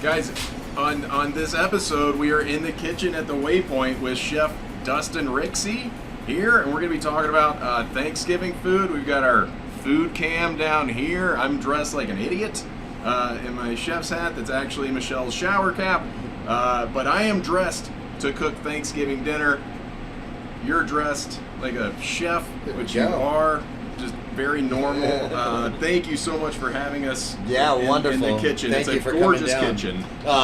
Guys, on this episode, we are in the kitchen at the Waypoint with Chef Dustin Rixey here, and we're going to be talking about Thanksgiving food. We've got our food cam down here. I'm dressed like an idiot in my chef's hat that's actually Michelle's shower cap, but I am dressed to cook Thanksgiving dinner. You're dressed like a chef, which you are. Just very normal. Thank you so much for having us. Yeah, wonderful. In the kitchen. Thank it's you a for gorgeous coming down. kitchen.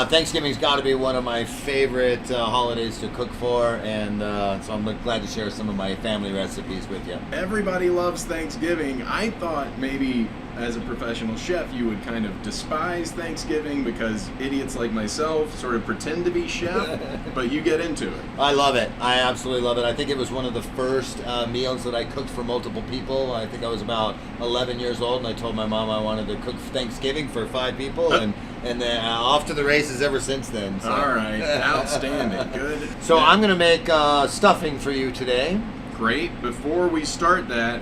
Thanksgiving's got to be one of my favorite holidays to cook for, and so I'm glad to share some of my family recipes with you. Everybody loves Thanksgiving. I thought maybe as a professional chef you would kind of despise Thanksgiving because idiots like myself sort of pretend to be chef, but you get into it. I love it. I absolutely love it. I think it was one of the first meals that I cooked for multiple people. I think I was about 11 years old, and I told my mom I wanted to cook Thanksgiving for 5 people, and then off to the races ever since then. So. All right, outstanding, good. So I'm going to make stuffing for you today. Great. Before we start that,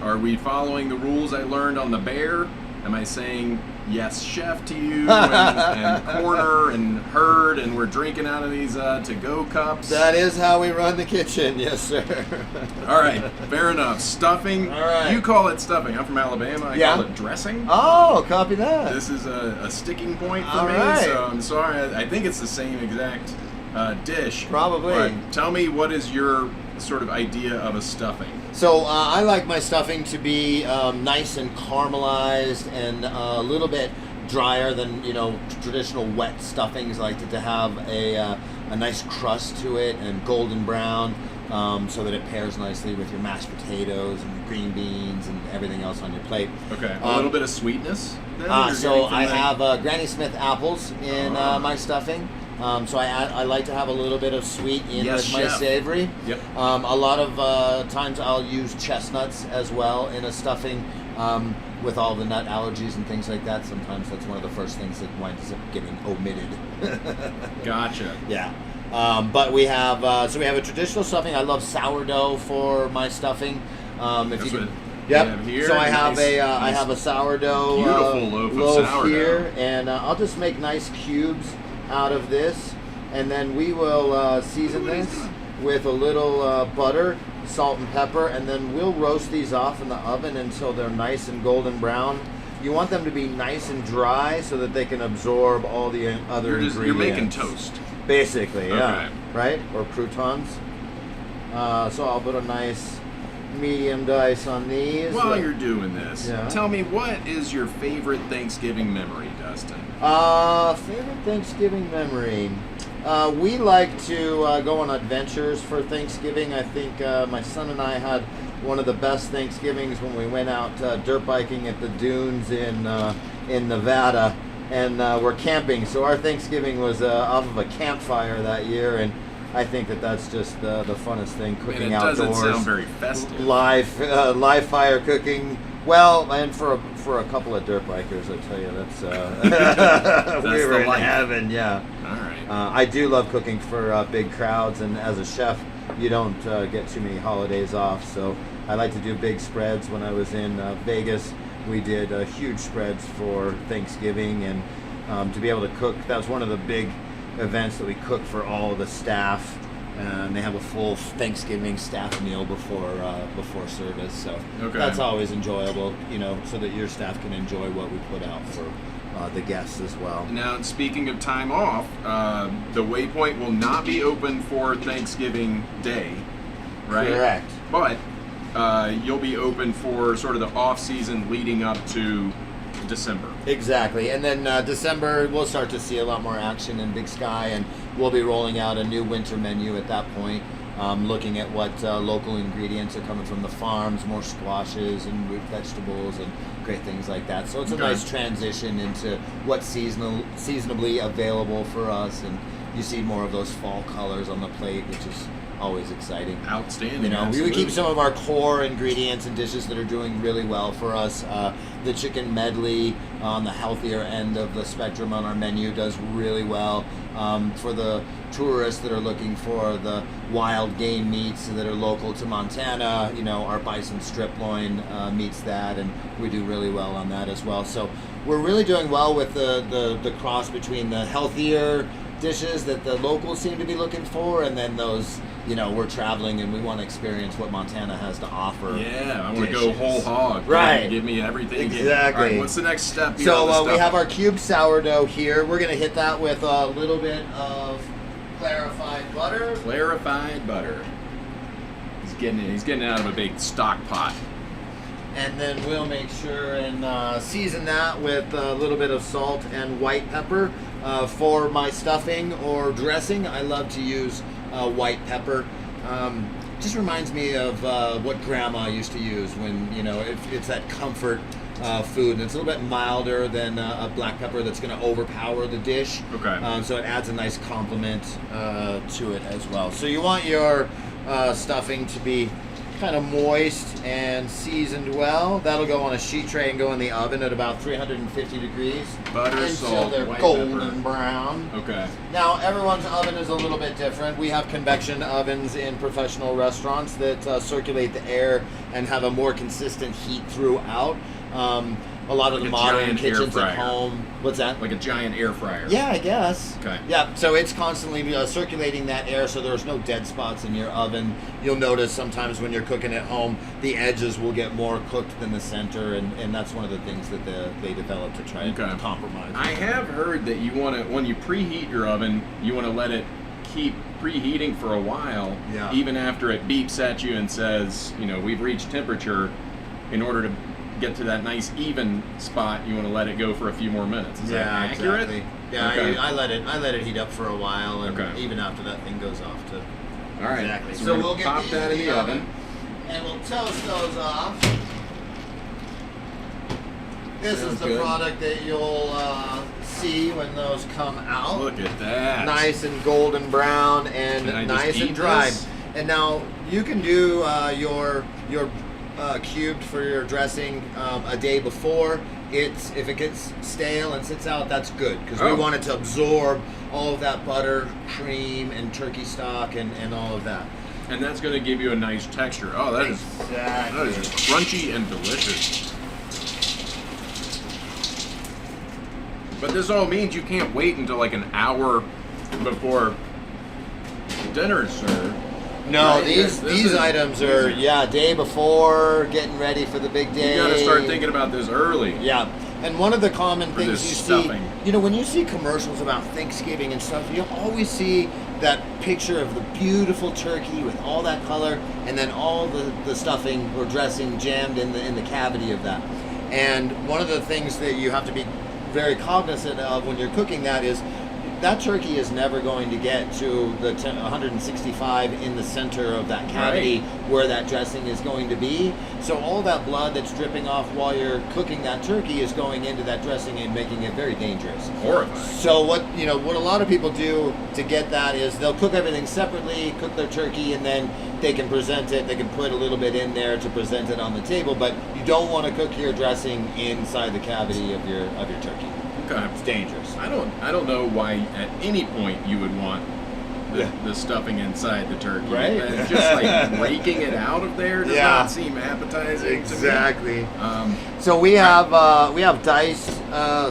are we following the rules I learned on the bear? Am I saying yes, chef to you, and corner and herd, and we're drinking out of these to-go cups? That is how we run the kitchen, yes, sir. All right, fair enough. Stuffing. All right. You call it stuffing. I'm from Alabama. I call it dressing. Oh, copy that. This is a sticking point for All me, right. so I'm sorry. I think it's the same exact dish. Probably. But tell me, what is your sort of idea of a stuffing? So I like my stuffing to be nice and caramelized and a little bit drier than traditional wet stuffings. I like it to have a nice crust to it and golden brown, so that it pairs nicely with your mashed potatoes and your green beans and everything else on your plate. Okay, a little bit of sweetness then? So I have Granny Smith apples in my stuffing. So I like to have a little bit of sweet in with my savory. Yep. A lot of times I'll use chestnuts as well in a stuffing. With all the nut allergies and things like that, sometimes that's one of the first things that winds up getting omitted. Gotcha. Yeah. But we have a traditional stuffing. I love sourdough for my stuffing. Yep. Here, so I have nice, I have a sourdough beautiful loaf of sourdough here, and I'll just make nice cubes out of this, and then we will season this with a little butter, salt and pepper, and then we'll roast these off in the oven until they're nice and golden brown. You want them to be nice and dry so that they can absorb all the other ingredients. You're making toast. Basically, yeah. Okay. Right? Or croutons. So I'll put a nice medium dice on these. While you're doing this, tell me, what is your favorite Thanksgiving memory, Dustin? Favorite Thanksgiving memory? We like to go on adventures for Thanksgiving. I think my son and I had one of the best Thanksgivings when we went out dirt biking at the dunes in Nevada, and we're camping. So our Thanksgiving was off of a campfire that year, and I think that's just the funnest thing, cooking outdoors. It doesn't sound very festive. Live fire cooking. Well, and for a couple of dirt bikers, I tell you, that's we were in heaven. Yeah. All right. I do love cooking for big crowds, and as a chef, you don't get too many holidays off. So I like to do big spreads. When I was in Vegas, we did huge spreads for Thanksgiving, and to be able to cook, that was one of the big events that we cook for all of the staff, and they have a full Thanksgiving staff meal before service. So that's always enjoyable, so that your staff can enjoy what we put out for the guests as well. Now, speaking of time off, the Waypoint will not be open for Thanksgiving Day, right? Correct. But you'll be open for sort of the off season leading up to December. Exactly, and then December we'll start to see a lot more action in Big Sky, and we'll be rolling out a new winter menu at that point, looking at what local ingredients are coming from the farms, more squashes and root vegetables and great things like that. So it's a nice transition into what's seasonably available for us, and you see more of those fall colors on the plate, which is always exciting. Outstanding. We keep some of our core ingredients and dishes that are doing really well for us. The chicken medley on the healthier end of the spectrum on our menu does really well. For the tourists that are looking for the wild game meats that are local to Montana, our bison strip loin meets that, and we do really well on that as well. So we're really doing well with the cross between the healthier dishes that the locals seem to be looking for, and then those, we're traveling and we want to experience what Montana has to offer. Yeah, I want to go whole hog. Right. Give me everything. Exactly. All right, what's the next step? So we have our cubed sourdough here. We're going to hit that with a little bit of clarified butter. Clarified butter. He's getting it out of a big stock pot. And then we'll make sure and season that with a little bit of salt and white pepper. For my stuffing or dressing, I love to use white pepper. Just reminds me of what Grandma used to use when, it's that comfort food. And it's a little bit milder than a black pepper that's going to overpower the dish. Okay. So it adds a nice complement to it as well. So you want your stuffing to be kind of moist and seasoned well. That'll go on a sheet tray and go in the oven at about 350 degrees. Butter, until salt, they're white golden pepper. Brown. Okay. Now, everyone's oven is a little bit different. We have convection ovens in professional restaurants that circulate the air and have a more consistent heat throughout. A lot of Like the a modern giant air kitchens fryer. at home. What's that? Like a giant air fryer. Yeah, I guess. Okay. Yeah, so it's constantly circulating that air, so there's no dead spots in your oven. You'll notice sometimes when you're cooking at home, the edges will get more cooked than the center, and that's one of the things that they develop to try to compromise. I have heard that you want to, when you preheat your oven, you want to let it keep preheating for a while, Yeah. even after it beeps at you and says, we've reached temperature. In order to get to that nice even spot, you want to let it go for a few more minutes. Is that accurate? Exactly. Yeah, Okay. I let it heat up for a while, and Okay. even after that thing goes off to. All right. Exactly. So, we'll get pop these that in the oven. and we'll toast those off. This Sounds is the good. product that you'll see when those come out. Look at that. Nice and golden brown and Can I just nice and eat dried. this? And now you can do your cubed for your dressing a day before. If it gets stale and sits out, that's good, because we want it to absorb all of that butter, cream, and turkey stock and all of that. And that's going to give you a nice texture. Oh, that is crunchy and delicious. But this all means you can't wait until like an hour before dinner's served. No, Right? these items are day before, getting ready for the big day. You got to start thinking about this early. Yeah, and one of the common For things this you stuffing. see, when you see commercials about Thanksgiving and stuff, you always see that picture of the beautiful turkey with all that color, and then all the stuffing or dressing jammed in the cavity of that. And one of the things that you have to be very cognizant of when you're cooking that is that turkey is never going to get to the 165 in the center of that cavity where that dressing is going to be. So all that blood that's dripping off while you're cooking that turkey is going into that dressing and making it very dangerous. Horrifying. So what a lot of people do to get that is they'll cook everything separately, cook their turkey, and then they can present it. They can put a little bit in there to present it on the table, but you don't want to cook your dressing inside the cavity of your turkey. Okay. It's dangerous. I don't know why at any point you would want the stuffing inside the turkey. Right. And just like raking it out of there does not seem appetizing Exactly. to me. So we have diced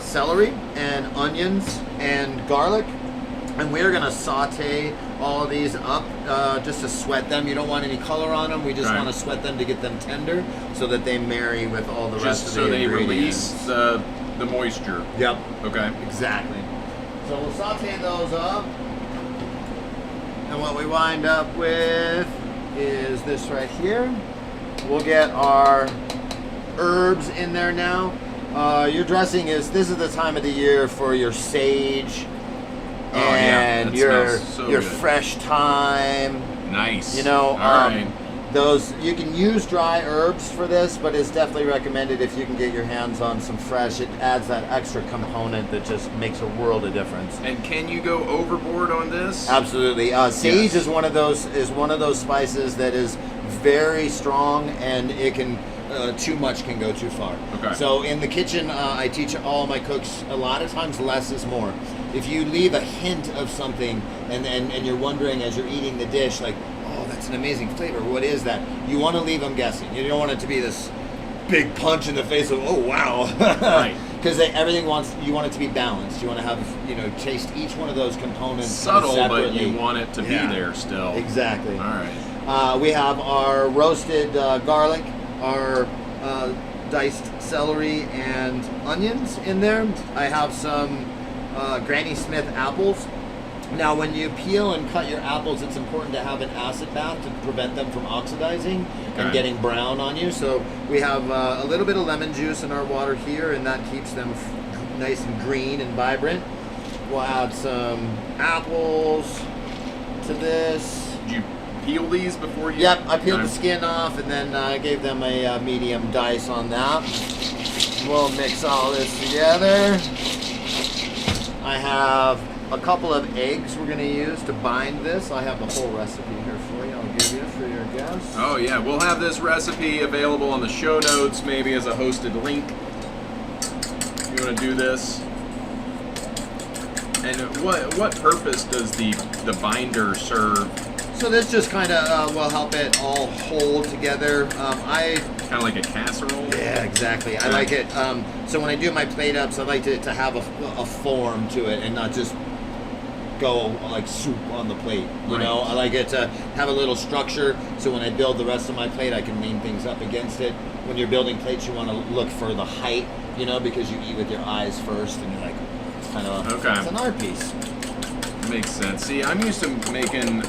celery and onions and garlic, and we're gonna saute all of these up just to sweat them. You don't want any color on them. We just want to sweat them to get them tender, so that they marry with all the rest of the ingredients. Just so they release the moisture. Yep. Okay. Exactly. So we'll saute those up. And what we wind up with is this right here. We'll get our herbs in there now. Your dressing this is the time of the year for your sage and your good. fresh thyme. Nice. All right. Those, you can use dry herbs for this, but it's definitely recommended if you can get your hands on some fresh. It adds that extra component that just makes a world of difference. And can you go overboard on this? Absolutely. Sage is one of those spices that is very strong, and it can too much can go too far. Okay. So in the kitchen, I teach all my cooks a lot of times less is more. If you leave a hint of something, and you're wondering as you're eating the dish, like, oh, that's an amazing flavor, what is that? You want to leave them guessing. You don't want it to be this big punch in the face of, oh, wow. Right. because everything you want it to be balanced. You want to have, taste each one of those components Subtle, but separately. you want it to be there still. Exactly. All right. We have our roasted garlic, our diced celery and onions in there. I have some Granny Smith apples. Now, when you peel and cut your apples, it's important to have an acid bath to prevent them from oxidizing and getting brown on you. So we have a little bit of lemon juice in our water here, and that keeps them nice and green and vibrant. We'll add some apples to this. Did you peel these before you? Yep, I peeled the skin off, and then I gave them a medium dice on that. We'll mix all this together. I have a couple of eggs we're going to use to bind this. I have the whole recipe here for you. I'll give you for your guests. Oh yeah, we'll have this recipe available on the show notes, maybe as a hosted link. If you want to do this. And what purpose does the binder serve? So this just kind of will help it all hold together. Kind of like a casserole? Yeah, exactly. I like it. So when I do my plate ups, I like it to have a form to it and not just go like soup on the plate. You know, I like it to have a little structure. So when I build the rest of my plate, I can lean things up against it. When you're building plates, you want to look for the height, because you eat with your eyes first, and you're like, it's kind of it's an art piece. Makes sense. See, I'm used to making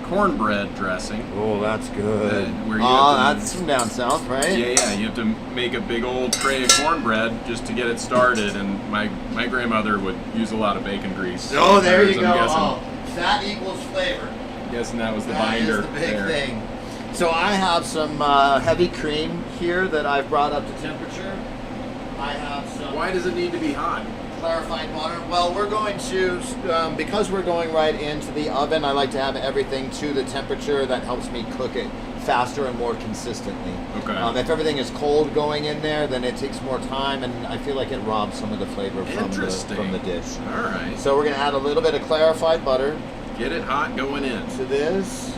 cornbread dressing. Oh, that's good. That's from down south, right? Yeah. You have to make a big old tray of cornbread just to get it started, and my grandmother would use a lot of bacon grease. Oh, there you go. Fat equals flavor. Guessing that was the binder. That is the big thing. So I have some heavy cream here that I've brought up to temperature. I have some. Why does it need to be hot? Clarified water. Well, we're going to, because we're going right into the oven, I like to have everything to the temperature that helps me cook it faster and more consistently. Okay. If everything is cold going in there, then it takes more time, and I feel like it robs some of the flavor from the dish. All right. So we're going to add a little bit of clarified butter. Get it hot going in. To this.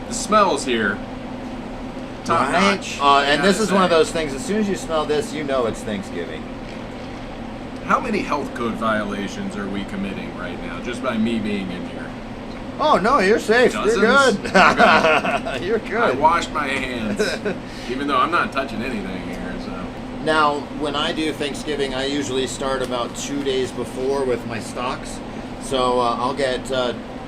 The smells here. Top notch. And this is one of those things, as soon as you smell this, you know it's Thanksgiving. How many health code violations are we committing right now, just by me being in here? Oh, no, you're safe. Dozens? You're good. Okay. You're good. I washed my hands, even though I'm not touching anything here. So now, when I do Thanksgiving, I usually start about 2 days before with my stocks. So I'll get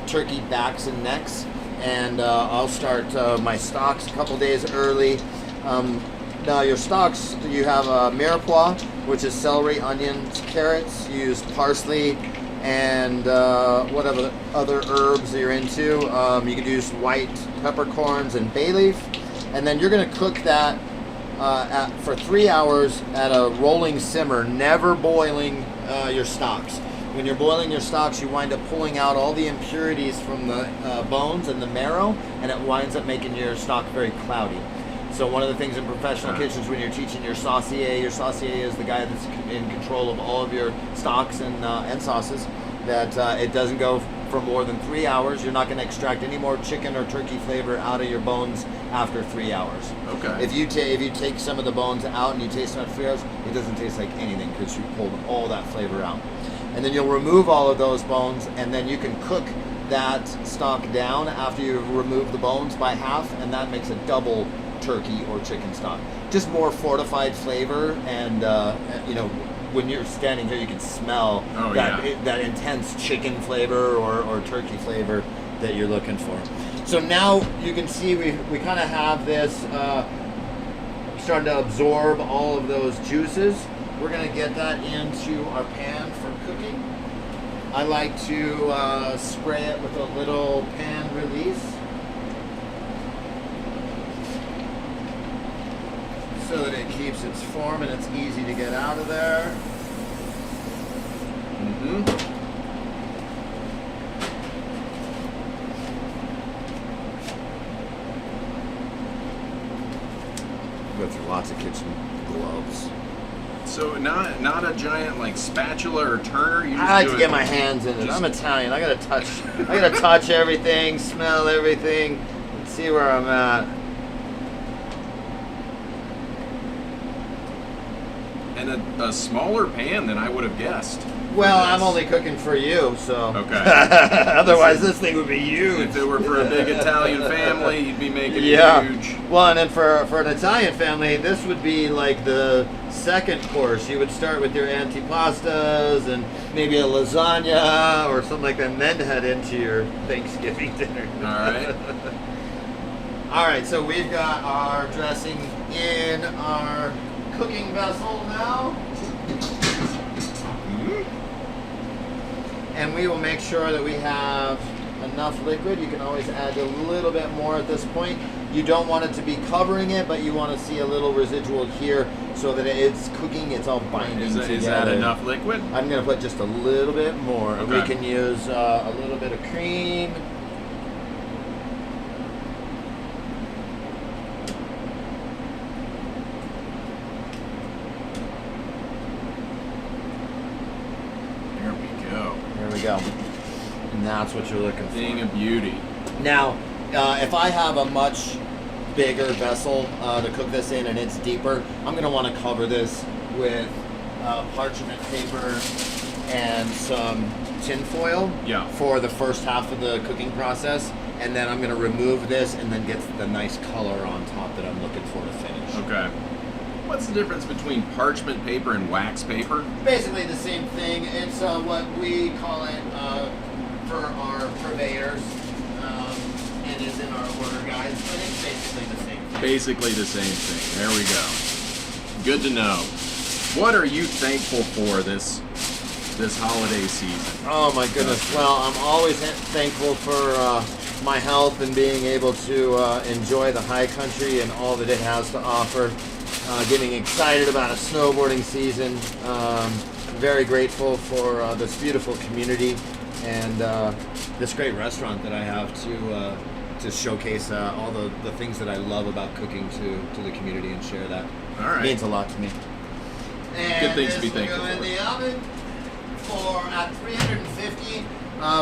turkey backs and necks, and I'll start my stocks a couple days early. Now your stocks, you have mirepoix, which is celery, onions, carrots. You use parsley and whatever other herbs you're into. You could use white peppercorns and bay leaf. And then you're going to cook that for 3 hours at a rolling simmer, never boiling your stocks. When you're boiling your stocks, you wind up pulling out all the impurities from the bones and the marrow, and it winds up making your stock very cloudy. So one of the things in professional kitchens when you're teaching your saucier is the guy that's in control of all of your stocks and sauces, that it doesn't go for more than 3 hours. You're not going to extract any more chicken or turkey flavor out of your bones after 3 hours. Okay. If you take some of the bones out and you taste them after 3 hours, it doesn't taste like anything because you pulled all that flavor out. And then you'll remove all of those bones, and then you can cook that stock down after you remove the bones by half, and that makes a double turkey or chicken stock. Just more fortified flavor, and when you're standing here, you can smell that intense chicken flavor or turkey flavor that you're looking for. So now you can see we kind of have this starting to absorb all of those juices. We're going to get that into our pan for cooking. I like to spray it with a little pan release so that it keeps its form and it's easy to get out of there. Go through lots of kitchen gloves. So not a giant like spatula or turner. You just I like to get my hands in it. I'm Italian. I gotta touch everything, smell everything, and see where I'm at. in a smaller pan than I would have guessed. Well, I'm only cooking for you, so. Okay. Otherwise, this thing would be huge. If it were for a big Italian family, you'd be making it huge. Well, and then for an Italian family, this would be like the second course. You would start with your antipastas and maybe a lasagna or something like that, and then head into your Thanksgiving dinner. All right. All right, so we've got our dressing in our cooking vessel now. And we will make sure that we have enough liquid. You can always add a little bit more at this point. You don't want it to be covering it, but you want to see a little residual here so that it's cooking, it's all binding together. Is that enough liquid? I'm going to put just a little bit more. Okay. We can use a little bit of cream. There we go. And that's what you're looking for. Thing of beauty. Now, if I have a much bigger vessel to cook this in and it's deeper, I'm going to want to cover this with parchment paper and some tin foil for the first half of the cooking process. And then I'm going to remove this and then get the nice color on top that I'm looking for to finish. Okay. What's the difference between parchment paper and wax paper? Basically the same thing. It's what we call it for our purveyors. It is in our order guides, but it's basically the same thing. Basically the same thing. There we go. Good to know. What are you thankful for this holiday season? Oh my goodness. Well, I'm always thankful for my health and being able to enjoy the high country and all that it has to offer. Getting excited about a snowboarding season. Very grateful for this beautiful community and this great restaurant that I have to showcase all the things that I love about cooking to the community and share that. All right. It means a lot to me. And good things to be thankful for. This will go in the oven at 350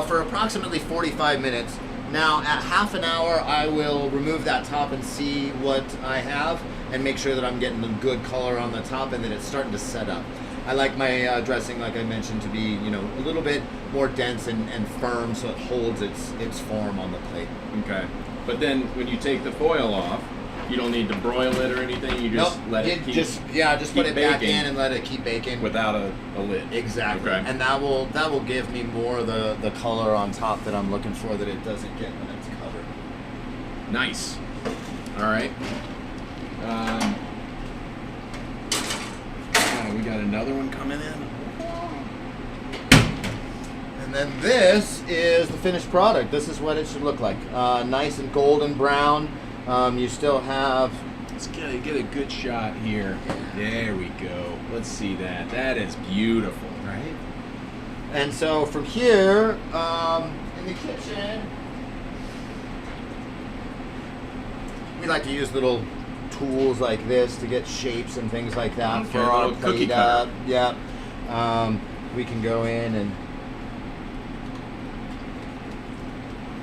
for approximately 45 minutes. Now, at half an hour, I will remove that top and see what I have and make sure that I'm getting a good color on the top and that it's starting to set up. I like my dressing, like I mentioned, to be a little bit more dense and firm so it holds its form on the plate. Okay. But then when you take the foil off, you don't need to broil it or anything. You just let it keep just put it back in and let it keep baking without a lid. Exactly. Okay. And that will give me more of the color on top that I'm looking for that it doesn't get when it's covered. Nice. All right. We got another one coming in. And then this is the finished product. This is what it should look like. Nice and golden brown. You still have... Let's get a good shot here. There we go. Let's see that. That is beautiful. Right? And so from here, in the kitchen, we like to use little tools like this to get shapes and things like that Okay, for our cookie plate cutter. up. Yeah. We can go in and...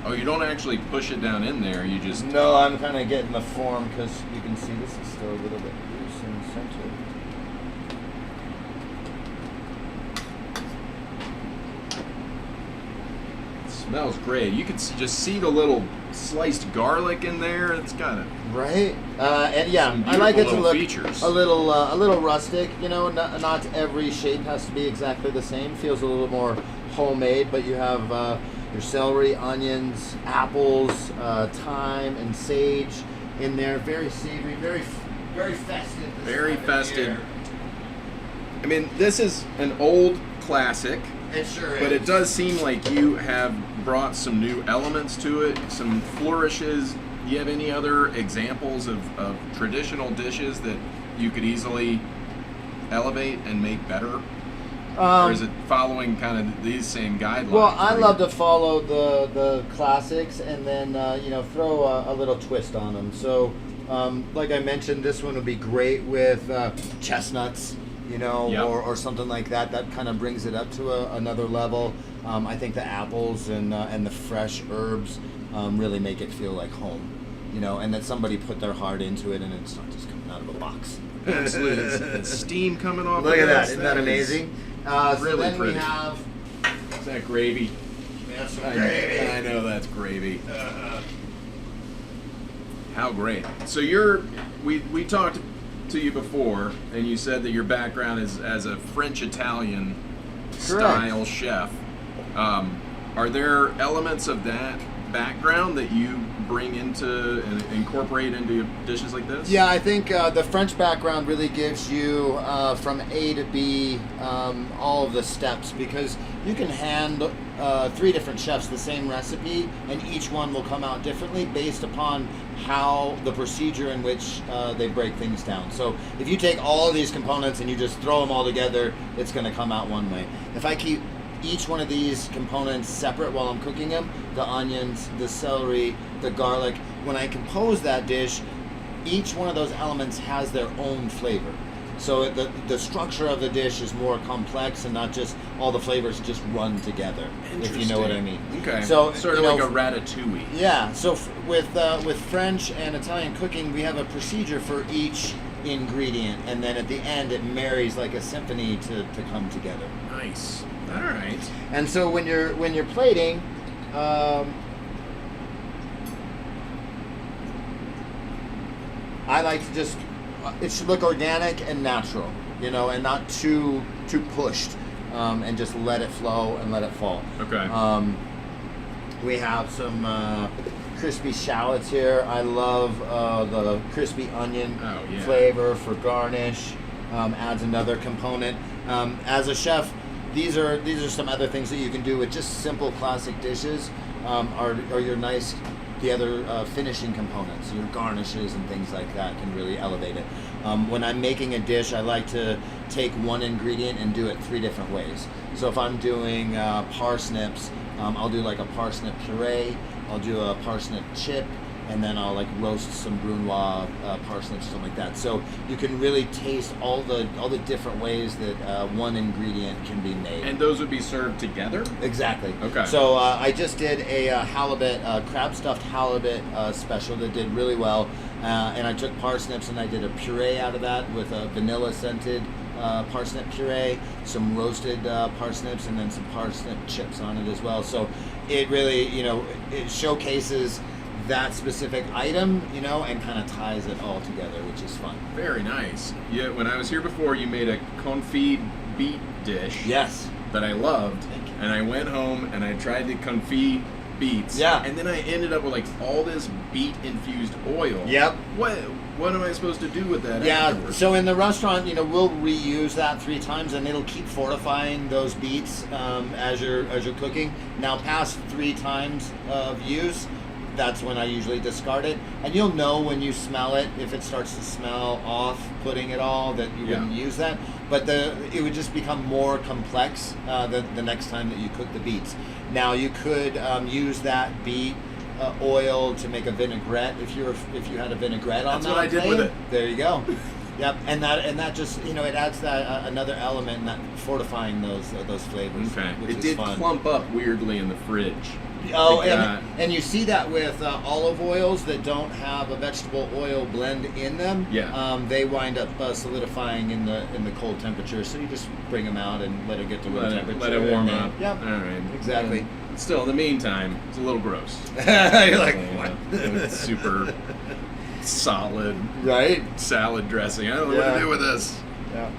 Oh, you don't actually push it down in there. You just... No, I'm kind of getting the form because you can see this is still a little bit loose in the center. It smells great. You can just see the little sliced garlic in there. It's got a... Right? And yeah, Some I like it to beautiful look features. a little rustic. Not every shape has to be exactly the same. Feels a little more homemade, but you have your celery, onions, apples, thyme, and sage in there. Very savory, very festive. Very festive. I mean, this is an old classic. It sure is. But it does seem like you have brought some new elements to it, some flourishes. Do you have any other examples of traditional dishes that you could easily elevate and make better? Or is it following kind of these same guidelines? Well, I love to follow the classics and then throw a little twist on them. So, like I mentioned, this one would be great with chestnuts, or something like that. That kind of brings it up to another level. I think the apples and the fresh herbs really make it feel like home. and that somebody put their heart into it, and it's not just coming out of a box. Absolutely. It's steam coming off. Look of at that! this. Isn't that amazing? So really then pretty. we have. Is that gravy? We have some I know that's gravy. How great! So we talked to you before, and you said that your background is as a French-Italian style chef. Are there elements of that background that you bring into and incorporate into dishes like this? Yeah, I think the French background really gives you from A to B all of the steps, because you can hand 3 different chefs the same recipe, and each one will come out differently based upon how the procedure in which they break things down. So if you take all of these components and you just throw them all together, it's going to come out one way. If I keep each one of these components separate while I'm cooking them, the onions, the celery, the garlic, when I compose that dish, each one of those elements has their own flavor. So the structure of the dish is more complex, and not just all the flavors just run together, if you know what I mean. Okay. So sort of like a ratatouille. Yeah. So with French and Italian cooking, we have a procedure for each ingredient, and then at the end it marries like a symphony to come together. Nice. All right. And so when you're plating, I like to just, it should look organic and natural, and not too pushed, and just let it flow and let it fall. Okay. We have some crispy shallots here. I love the crispy onion flavor for garnish. Adds another component. As a chef, these are some other things that you can do with just simple classic dishes. Are your nice, the other finishing components, your garnishes and things like that can really elevate it. When I'm making a dish, I like to take one ingredient and do it 3 different ways. So if I'm doing parsnips, I'll do like a parsnip puree, I'll do a parsnip chip, and then I'll like roast some brunoise parsnips, something like that. So you can really taste all the different ways that one ingredient can be made. And those would be served together? Exactly. Okay. So I just did a halibut, crab stuffed halibut special that did really well, and I took parsnips and I did a puree out of that with a vanilla scented parsnip puree, some roasted parsnips, and then some parsnip chips on it as well. So it really, it showcases that specific item, and kind of ties it all together, which is fun. Very nice. Yeah, when I was here before, you made a confit beet dish. Yes. That I loved, and I went home and I tried to confit beets. Yeah. And then I ended up with like all this beet infused oil. Yep. What am I supposed to do with that? Yeah. Afterwards? So in the restaurant, we'll reuse that 3 times, and it'll keep fortifying those beets as you're cooking. Now, past 3 times of use, that's when I usually discard it. And you'll know when you smell it, if it starts to smell off-putting at all, that you wouldn't use that. But it would just become more complex the next time that you cook the beets. Now, you could use that beet oil to make a vinaigrette if you had a vinaigrette on that. That's what I did with it. There you go. Yep, and that just it adds that another element in that fortifying those flavors. Okay. Which It is did fun. clump up weirdly in the fridge. Oh, and you see that with olive oils that don't have a vegetable oil blend in them. Yeah. They wind up solidifying in the cold temperature. So you just bring them out and let it get to room temperature. Let it warm and up. Yep. All right. Exactly. Still, in the meantime, it's a little gross. You're like, what? It's super solid Right? salad dressing. I don't know what to do with this. Yeah.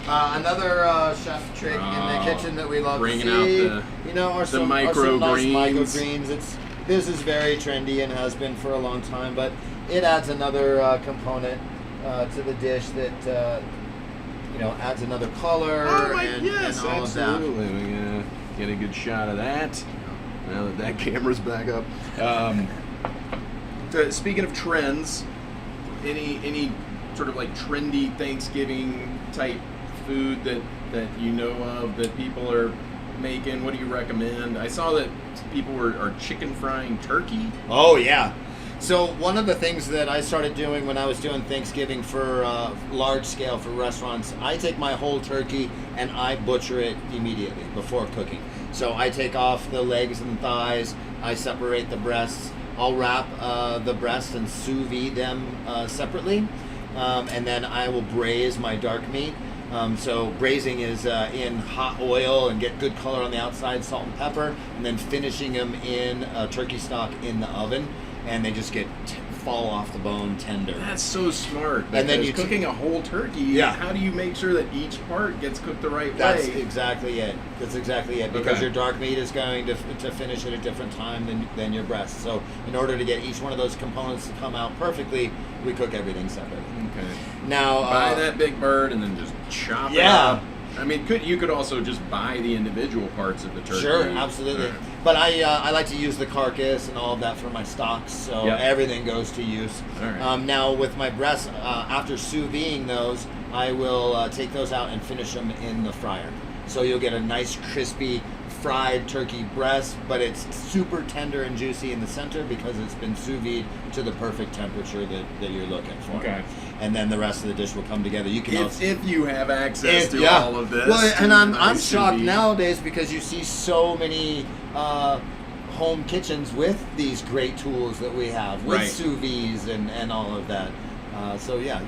Another chef trick in the kitchen that we love to bringing see, out are some nice microgreens. microgreens. This is very trendy and has been for a long time, but it adds another component to the dish that adds another color and all absolutely. We're gonna get a good shot of that. Now that camera's back up. Speaking of trends, any sort of like trendy Thanksgiving type food that you know of that people are making? What do you recommend? I saw that people are chicken frying turkey. Oh yeah. So one of the things that I started doing when I was doing Thanksgiving for large scale for restaurants, I take my whole turkey and I butcher it immediately before cooking. So I take off the legs and thighs, I separate the breasts, I'll wrap the breast and sous vide them separately, and then I will braise my dark meat. So braising is in hot oil and get good color on the outside, salt and pepper, and then finishing them in turkey stock in the oven, and they just get fall off the bone tender. That's so smart. And then you're cooking a whole turkey. Yeah. How do you make sure that each part gets cooked the right That's way? exactly it. That's exactly it. Because your dark meat is going to finish at a different time than your breast. So in order to get each one of those components to come out perfectly, we cook everything separately. Okay. Now buy that big bird and then just chop it up. I mean, you could also just buy the individual parts of the turkey. Sure, absolutely. Right. But I like to use the carcass and all of that for my stocks, so everything goes to use. All right. Now with my breasts, after sous videing those, I will take those out and finish them in the fryer. So you'll get a nice crispy fried turkey breast, but it's super tender and juicy in the center because it's been sous vide to the perfect temperature that you're looking for. Okay. And then the rest of the dish will come together. You can if you have access to all of this. Well, and I'm shocked nowadays because you see so many home kitchens with these great tools that we have with sous vides and all of that. So yeah,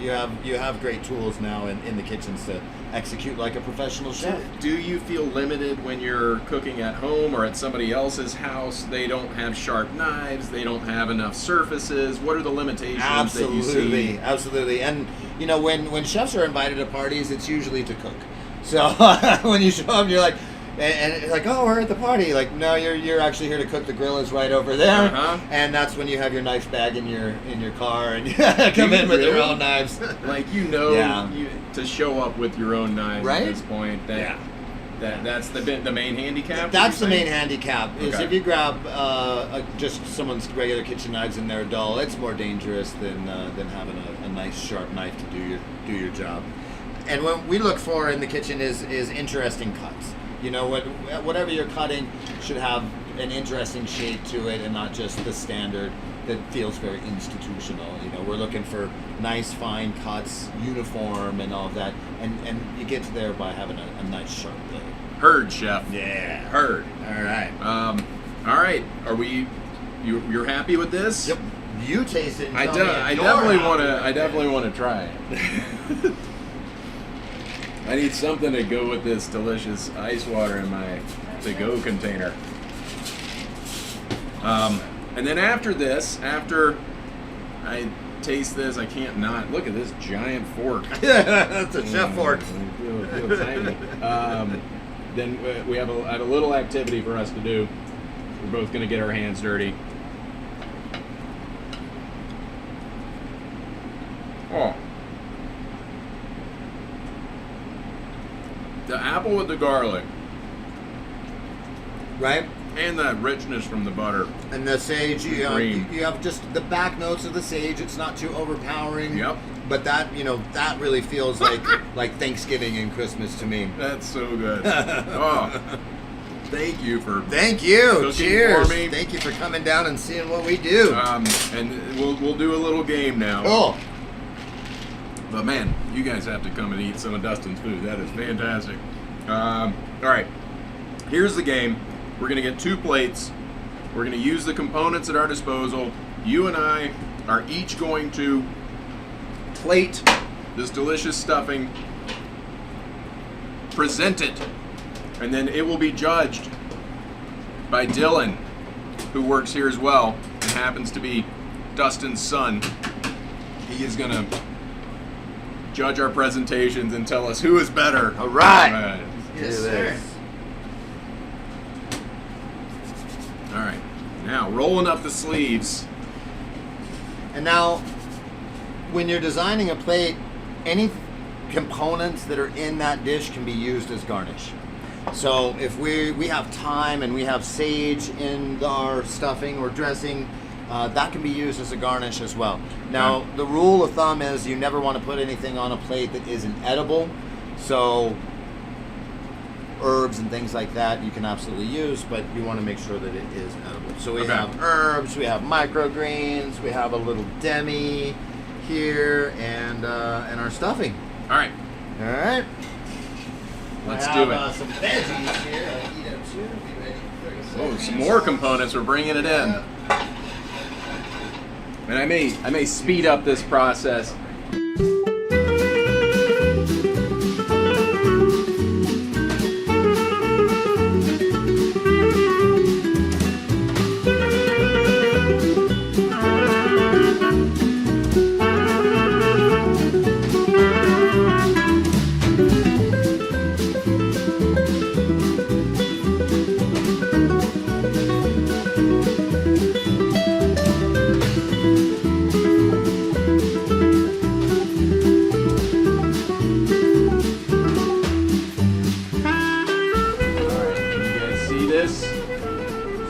you have great tools now in the kitchens to execute like a professional chef. Do you feel limited when you're cooking at home or at somebody else's house? They don't have sharp knives. They don't have enough surfaces. What are the limitations that you see? Absolutely. And you know, when chefs are invited to parties, it's usually to cook. So when you show up, you're like. And it's like, oh, we're at the party. Like, no, you're actually here to cook. The grill is right over there, and that's when you have your knife bag in your car and you come in with your own knives. Like to show up with your own knives at this point. That's the main handicap. That's the main handicap. Is if you grab just someone's regular kitchen knives and they're dull, it's more dangerous than having a nice sharp knife to do your job. And what we look for in the kitchen is interesting cuts. You know, whatever you're cutting should have an interesting shape to it and not just the standard that feels very institutional. You know, we're looking for nice, fine cuts, uniform, and all of that. And you get to there by having a nice, sharp blade. Heard, chef. Yeah. Heard. All right. All right. Are we? You're happy with this? Yep. You taste it. And I definitely want to try it. I need something to go with this delicious ice water in my to-go container. And then after I taste this, I can't not. Look at this giant fork. That's a chef fork. Feel tiny. Then we have a little activity for us to do. We're both going to get our hands dirty. Oh. The apple with the garlic. Right? And that richness from the butter. And the sage, you have just the back notes of the sage. It's not too overpowering. Yep. But that really feels like Thanksgiving and Christmas to me. That's so good. Oh. Thank you for Cheers. For me. Thank you for coming down and seeing what we do. And we'll do a little game now. Oh. But man, you guys have to come and eat some of Dustin's food. That is fantastic. All right, here's the game. We're gonna get 2 plates. We're gonna use the components at our disposal. You and I are each going to plate this delicious stuffing, present it, and then it will be judged by Dylan, who works here as well and happens to be Dustin's son. He is gonna judge our presentations and tell us who is better. All right. Yes, sir. All right. Now, rolling up the sleeves. And now, when you're designing a plate, any components that are in that dish can be used as garnish. So if we have thyme and we have sage in our stuffing or dressing, that can be used as a garnish as well. Now, the rule of thumb is you never want to put anything on a plate that isn't edible. So herbs and things like that you can absolutely use, but you want to make sure that it is edible. So we have herbs, we have microgreens, we have a little demi here, and our stuffing. All right. All right. Let's do it. Some veggies here. Be ready Oh, some more components. We're bringing it in. And I may speed up this process.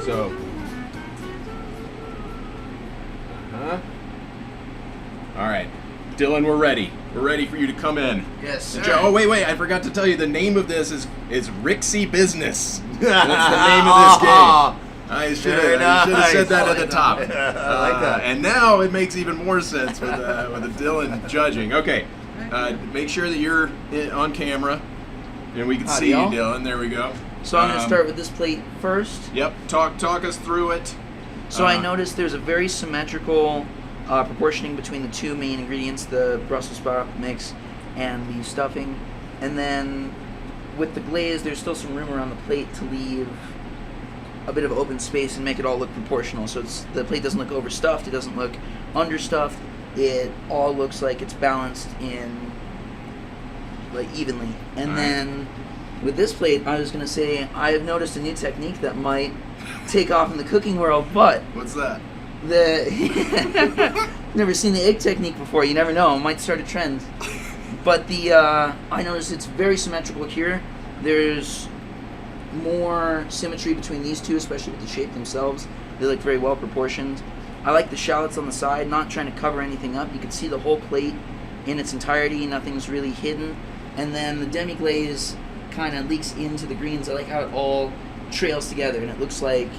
So, all right, Dylan, we're ready. We're ready for you to come in. Yes, sir. Oh, wait, I forgot to tell you the name of this is Rixey Business. That's the name of this game. I should have said that at the top. I like that. And now it makes even more sense with the Dylan judging. Okay, make sure that you're on camera, and we can see you, Dylan. There we go. So I'm going to start with this plate first. Yep. Talk us through it. So I noticed there's a very symmetrical proportioning between the two main ingredients, the Brussels sprout mix and the stuffing. And then with the glaze, there's still some room around the plate to leave a bit of open space and make it all look proportional. So the plate doesn't look overstuffed, it doesn't look understuffed. It all looks like it's balanced in evenly. And then with this plate, I was going to say I have noticed a new technique that might take off in the cooking world, but what's that? Never seen the egg technique before. You never know. It might start a trend. But I noticed it's very symmetrical here. There's more symmetry between these two, especially with the shape themselves. They look very well proportioned. I like the shallots on the side, not trying to cover anything up. You can see the whole plate in its entirety. Nothing's really hidden. And then the demi-glaze kind of leaks into the greens. I like how it all trails together, and it looks like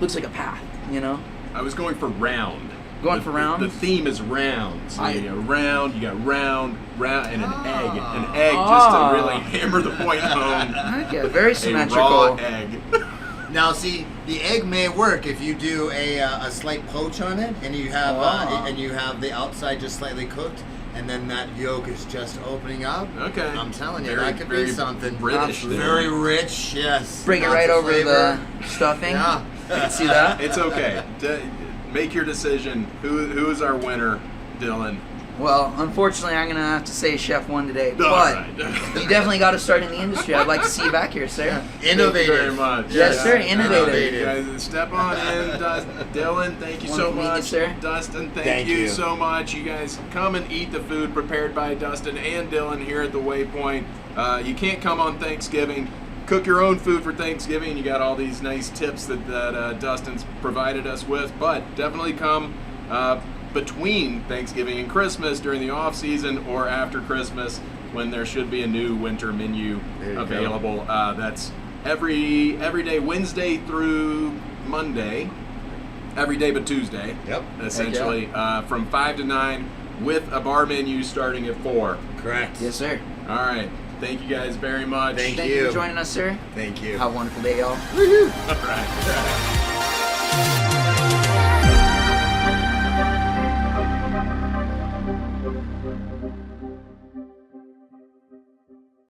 a path, you know? I was going for round. Going for round? The theme is round. So you got round, and an egg. An egg just to really hammer the point home. Okay, very symmetrical. A raw egg. Now, see, the egg may work if you do a slight poach on it, and you have the outside just slightly cooked, and then that yolk is just opening up. Okay. I'm telling you, that could be something. British. Very rich, yes. Bring it right over the stuffing. Yeah. You can see that. It's okay. Make your decision. Who is our winner, Dylan? Well, unfortunately, I'm going to have to say Chef won today. But right. You definitely got to start in the industry. I'd like to see you back here, sir. Innovative. Thank you very much. Yes, sir. Innovative. You guys, step on in. Dylan, thank you so much. Sir. Dustin, thank you so much. You guys come and eat the food prepared by Dustin and Dylan here at the Waypoint. You can't come on Thanksgiving. Cook your own food for Thanksgiving. You got all these nice tips that Dustin's provided us with, but definitely come between Thanksgiving and Christmas during the off season or after Christmas when there should be a new winter menu available. That's every day, Wednesday through Monday, every day but Tuesday. Yep. Essentially, from 5 to 9 with a bar menu starting at 4. Correct. Yes, sir. All right. Thank you guys very much. Thank you for joining us, sir. Thank you. Have a wonderful day, y'all. All right.